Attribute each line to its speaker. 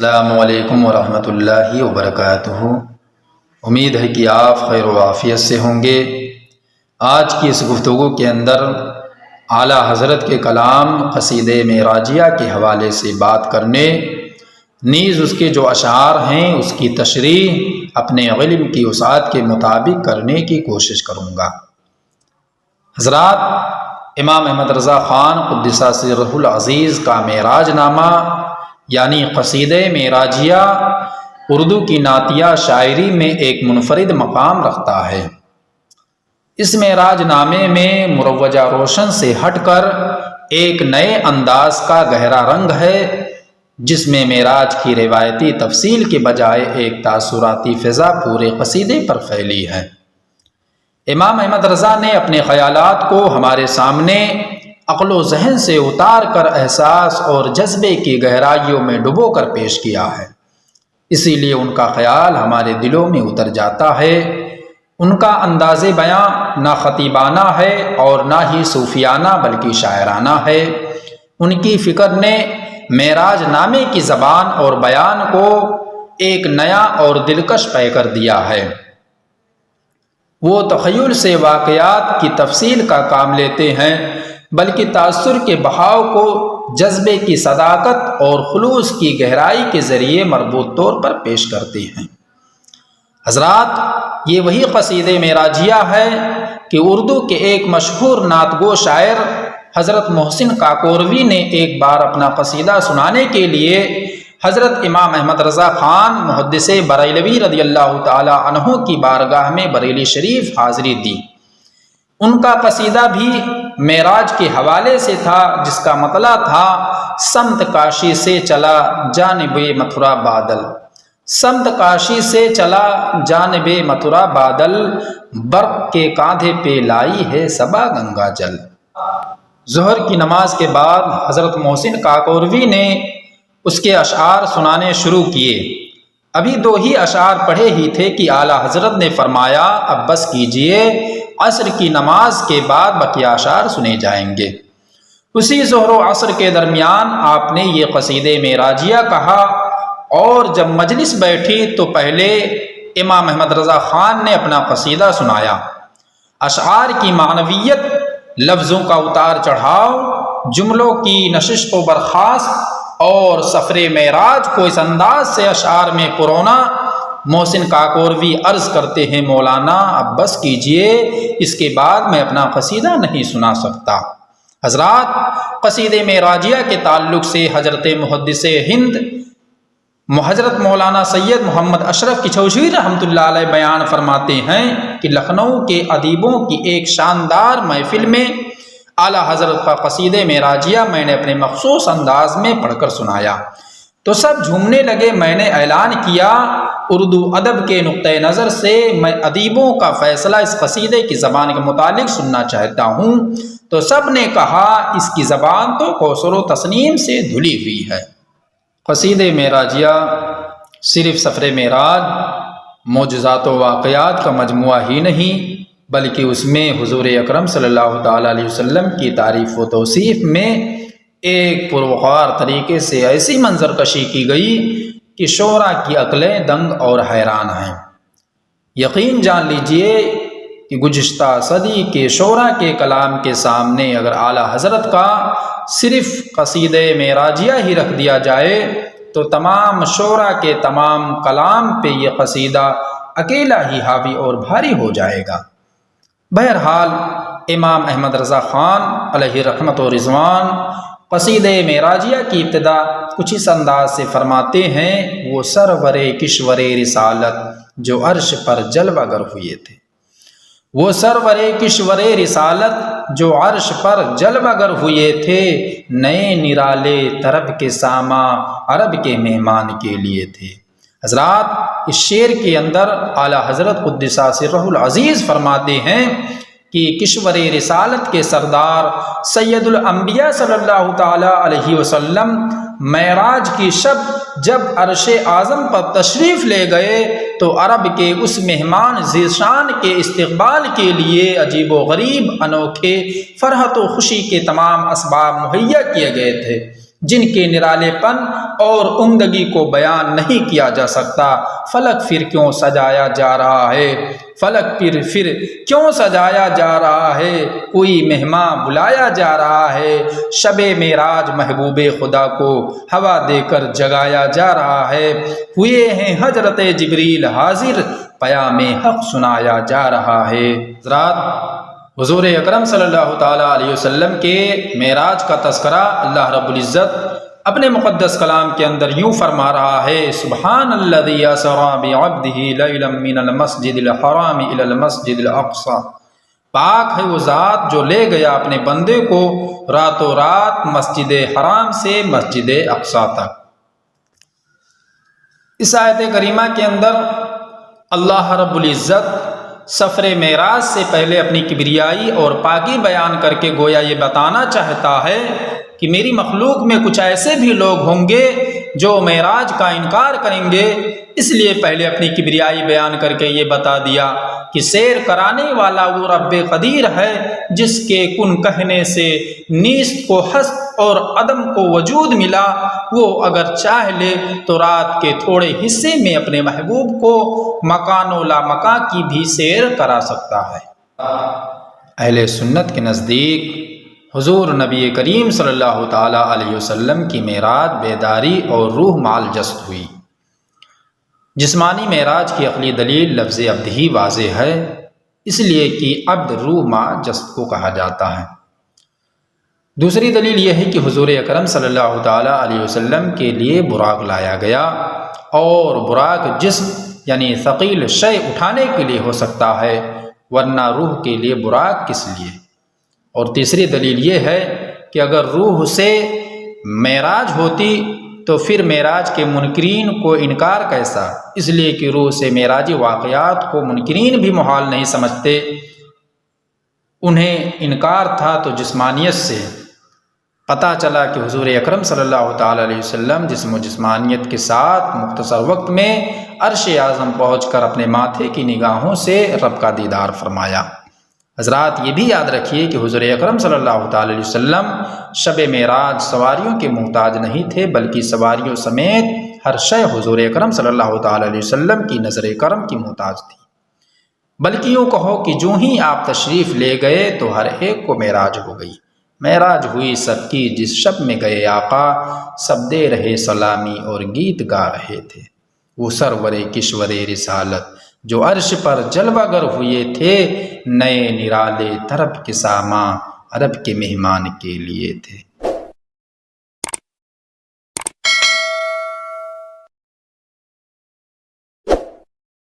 Speaker 1: السلام علیکم ورحمۃ اللہ وبرکاتہ۔ امید ہے کہ آپ خیر و عافیت سے ہوں گے۔ آج کی اس گفتگو کے اندر اعلیٰ حضرت کے کلام قصیدہ معراجیہ کے حوالے سے بات کرنے، نیز اس کے جو اشعار ہیں اس کی تشریح اپنے علم کی وسعت کے مطابق کرنے کی کوشش کروں گا۔ حضرات، امام احمد رضا خان قدس سرہ العزیز کا معراج نامہ یعنی قصیدہ معراجیہ اردو کی نعتیہ شاعری میں ایک منفرد مقام رکھتا ہے۔ اس معراج نامے میں مروجہ روشن سے ہٹ کر ایک نئے انداز کا گہرا رنگ ہے، جس میں معراج کی روایتی تفصیل کے بجائے ایک تاثراتی فضا پورے قصیدے پر پھیلی ہے۔ امام احمد رضا نے اپنے خیالات کو ہمارے سامنے عقل و ذہن سے اتار کر احساس اور جذبے کی گہرائیوں میں ڈبو کر پیش کیا ہے، اسی لیے ان کا خیال ہمارے دلوں میں اتر جاتا ہے۔ ان کا انداز بیاں نہ خطیبانہ ہے اور نہ ہی صوفیانہ بلکہ شاعرانہ ہے۔ ان کی فکر نے معراج نامے کی زبان اور بیان کو ایک نیا اور دلکش پیکر دیا ہے۔ وہ تخیل سے واقعات کی تفصیل کا کام لیتے ہیں، بلکہ تاثر کے بہاؤ کو جذبے کی صداقت اور خلوص کی گہرائی کے ذریعے مربوط طور پر پیش کرتے ہیں۔ حضرات، یہ وہی قصیدہ معراجیہ ہے کہ اردو کے ایک مشہور نعت گو شاعر حضرت محسن کاکوروی نے ایک بار اپنا قصیدہ سنانے کے لیے حضرت امام احمد رضا خان محدث بریلوی رضی اللہ تعالی عنہ کی بارگاہ میں بریلی شریف حاضری دی۔ ان کا قصیدہ بھی معراج کے حوالے سے تھا، جس کا مطلع تھا سمت کاشی سے چلا جانب متھرا بادل، سمت کاشی سے چلا جانب متھرا بادل، برق کے کاندھے پہ لائی ہے صبا گنگا جل۔ ظہر کی نماز کے بعد حضرت محسن کاکوروی نے اس کے اشعار سنانے شروع کیے۔ ابھی دو ہی اشعار پڑھے ہی تھے کہ اعلیٰ حضرت نے فرمایا، اب بس کیجئے، عصر کی نماز کے بعد بقیہ اشعار سنے جائیں گے۔ اسی ظہر و عصر کے درمیان آپ نے یہ قصیدہ معراجیہ کہا، اور جب مجلس بیٹھی تو پہلے امام احمد رضا خان نے اپنا قصیدہ سنایا۔ اشعار کی معنویت، لفظوں کا اتار چڑھاؤ، جملوں کی نشست و برخاست اور سفر معراج کو اس انداز سے اشعار میں پرونا، محسن کاکوروی عرض کرتے ہیں، مولانا اب بس کیجئے، اس کے بعد میں اپنا قصیدہ نہیں سنا سکتا۔ حضرات، قصیدہ معراجیہ کے تعلق سے حضرت محدث ہند حضرت مولانا سید محمد اشرف کچھوجوی رحمۃ اللہ علیہ بیان فرماتے ہیں کہ لکھنؤ کے ادیبوں کی ایک شاندار محفل میں اعلیٰ حضرت کا قصیدہ معراجیہ میں نے اپنے مخصوص انداز میں پڑھ کر سنایا تو سب جھومنے لگے۔ میں نے اعلان کیا، اردو ادب کے نقطۂ نظر سے میں ادیبوں کا فیصلہ اس قصیدے کی زبان کے متعلق سننا چاہتا ہوں، تو سب نے کہا اس کی زبان تو کوثر و تسنیم سے دھلی ہوئی ہے۔ قصیدہ معراجیہ صرف سفر معراج، معجزات و واقعات کا مجموعہ ہی نہیں، بلکہ اس میں حضور اکرم صلی اللہ تعالیٰ علیہ وسلم کی تعریف و توصیف میں ایک پروقار طریقے سے ایسی منظر کشی کی گئی کہ شعراء کی عقلیں دنگ اور حیران ہیں۔ یقین جان لیجئے کہ گزشتہ صدی کے شعراء کے کلام کے سامنے اگر اعلیٰ حضرت کا صرف قصیدہ معراجیہ ہی رکھ دیا جائے تو تمام شعراء کے تمام کلام پہ یہ قصیدہ اکیلا ہی حاوی اور بھاری ہو جائے گا۔ بہرحال امام احمد رضا خان علیہ رحمت و رضوان قصیدہ معراجیہ کی ابتدا کچھ اس انداز سے فرماتے ہیں، وہ سرور کشور رسالت جو عرش پر جلوہ گر ہوئے تھے، وہ سرور کشور رسالت جو عرش پر جلوہ گر ہوئے تھے، نئے نرالے طرب کے ساما عرب کے مہمان کے لیے تھے۔ حضرات، اس شعر کے اندر اعلیٰ حضرت قدس سرہ العزیز فرماتے ہیں کہ کشور رسالت کے سردار سید الانبیاء صلی اللہ تعالیٰ علیہ وسلم معراج کی شب جب عرش اعظم پر تشریف لے گئے تو عرب کے اس مہمان ذیشان کے استقبال کے لیے عجیب و غریب انوکھے فرحت و خوشی کے تمام اسباب مہیا کیے گئے تھے، جن کے نرالے پن اور عمدگی کو بیان نہیں کیا جا سکتا۔ فلک پھر کیوں سجایا جا رہا ہے، فلک پھر کیوں سجایا جا رہا ہے، کوئی مہماں بلایا جا رہا ہے۔ شب معراج محبوب خدا کو ہوا دے کر جگایا جا رہا ہے۔ ہوئے ہیں حضرت جبریل حاضر، پیام حق سنایا جا رہا ہے۔ حضرات، حضور اکرم صلی اللہ تعالیٰ علیہ وسلم کے معراج کا تذکرہ اللہ رب العزت اپنے مقدس کلام کے اندر یوں فرما رہا ہے: سبحان الذی اسری بعبدہ لیلا من المسجد الحرام الی المسجد الاقصی۔ پاک ہے وہ ذات جو لے گیا اپنے بندے کو راتوں رات مسجد حرام سے مسجد اقصی تک۔ اس آیت کریمہ کے اندر اللہ رب العزت سفر معراج سے پہلے اپنی کبریائی اور پاکی بیان کر کے گویا یہ بتانا چاہتا ہے کہ میری مخلوق میں کچھ ایسے بھی لوگ ہوں گے جو معراج کا انکار کریں گے، اس لیے پہلے اپنی کبریائی بیان کر کے یہ بتا دیا کہ سیر کرانے والا وہ رب قدیر ہے جس کے کن کہنے سے نیست کو ہست اور عدم کو وجود ملا۔ وہ اگر چاہ لے تو رات کے تھوڑے حصے میں اپنے محبوب کو مکان و لامکان کی بھی سیر کرا سکتا ہے۔ اہل سنت کے نزدیک حضور نبی کریم صلی اللہ تعالیٰ علیہ وسلم کی معراج بیداری اور روح مال جست ہوئی۔ جسمانی معراج کی عقلی دلیل لفظ عبد ہی واضح ہے، اس لیے کہ عبد روح ما جست کو کہا جاتا ہے۔ دوسری دلیل یہ ہے کہ حضور اکرم صلی اللہ تعالیٰ علیہ وسلم کے لیے براق لایا گیا، اور براق جسم یعنی ثقیل شے اٹھانے کے لیے ہو سکتا ہے، ورنہ روح کے لیے براق کس لیے؟ اور تیسری دلیل یہ ہے کہ اگر روح سے معراج ہوتی تو پھر معراج کے منکرین کو انکار کیسا؟ اس لیے کہ روح سے معراجی واقعات کو منکرین بھی محال نہیں سمجھتے، انہیں انکار تھا تو جسمانیت سے۔ پتہ چلا کہ حضور اکرم صلی اللہ تعالیٰ علیہ وسلم جسم و جسمانیت کے ساتھ مختصر وقت میں عرش اعظم پہنچ کر اپنے ماتھے کی نگاہوں سے رب کا دیدار فرمایا۔ حضرات، یہ بھی یاد رکھیے کہ حضور اکرم صلی اللہ تعالیٰ علیہ وسلم شب معراج سواریوں کے محتاج نہیں تھے، بلکہ سواریوں سمیت ہر شے حضور اکرم صلی اللہ تعالیٰ علیہ وسلم کی نظر کرم کی محتاج تھی۔ بلکہ یوں کہو کہ جو ہی آپ تشریف لے گئے تو ہر ایک کو معراج ہو گئی۔ معراج ہوئی سب کی جس شب میں گئے آقا، سب دے رہے سلامی اور گیت گا رہے تھے۔ وہ سرور کشور رسالت جو عرش پر جلوہ گر ہوئے تھے، نئے نرالے طرب کے ساما عرب کے مہمان کے لیے تھے۔